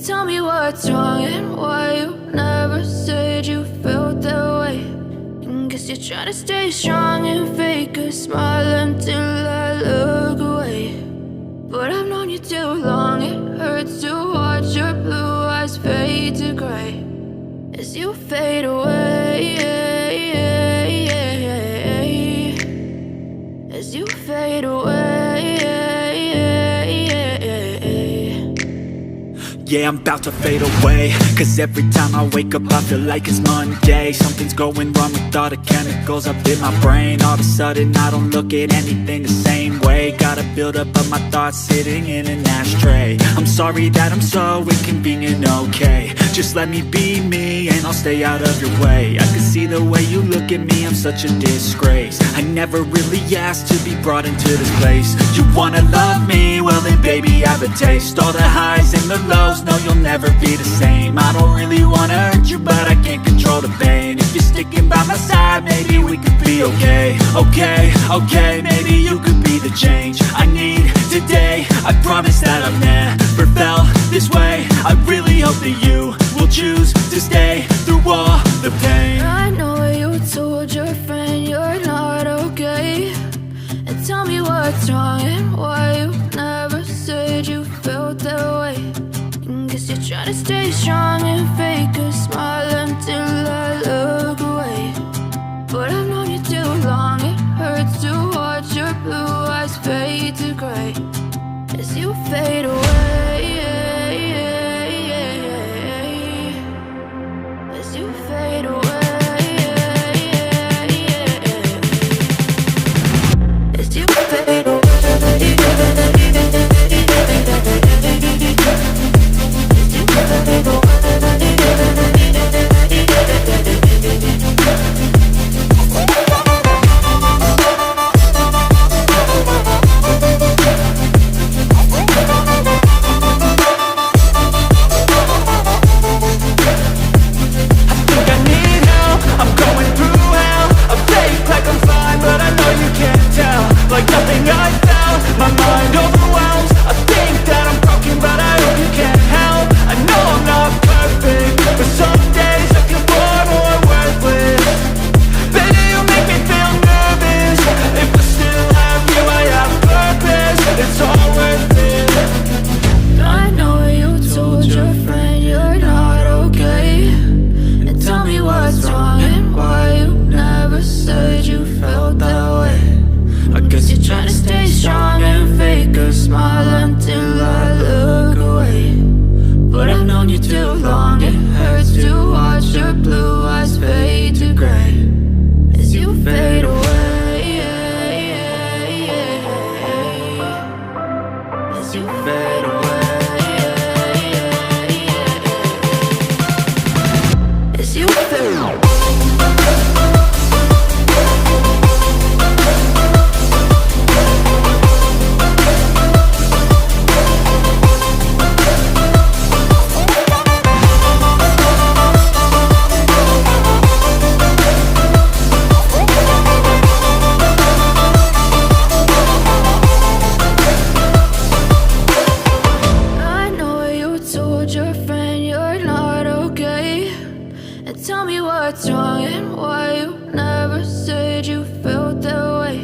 Tell me what's wrong and why you never said you felt that way. And guess you're trying to stay strong and fake a smile until I look away. But I've known you too long, it hurts to watch your blue eyes fade to gray as you fade away, as you fade away. Yeah, I'm about to fade away, cause every time I wake up I feel like it's Monday. Something's going wrong with all the chemicals up in my brain. All of a sudden I don't look at anything the same way. Got a build up of my thoughts sitting in an ashtray. I'm sorry that I'm so inconvenient, okay. Just let me be me and I'll stay out of your way. I can see the way you look at me, I'm such a disgrace. I never really asked to be brought into this place. You wanna love me? Well then baby have a taste. All the highs and the lows, no, you'll never be the same. I don't really wanna hurt you, but I can't control the pain. If you're sticking by my side, maybe we could be okay. Okay, maybe you could be the change I need today. I promise that I've never felt this way. I really hope that you will choose to stay through all the pain. I know you told your friend you're not okay. And tell me what's wrong and why you never said you felt that way. Guess you're trying to stay strong and fake a smile until I look away. But I've known you too long, it hurts to watch your blue eyes fade to gray as you fade away, as you fade away, as you fade away. Like nothing I found, my mind overwhelms. I think that I'm broken, but I hope you can't help. I know I'm not perfect, but some days I feel far more worthless. Baby, you make me feel nervous. If I still have you, I have purpose. It's all worth it. I know you told your friend you're not okay. And tell me what's wrong and why you never said you felt that way. I guess you're trying to stay strong and fake a smile until I look away. But I've known you too long, it hurts to watch your blue eyes fade to gray as you fade away, as you fade away, as you fade away. Tell me what's wrong and why you never said you felt that way.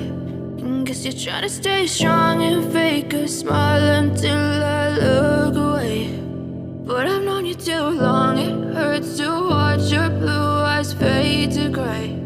And guess you're trying to stay strong and fake a smile until I look away. But I've known you too long, it hurts to watch your blue eyes fade to gray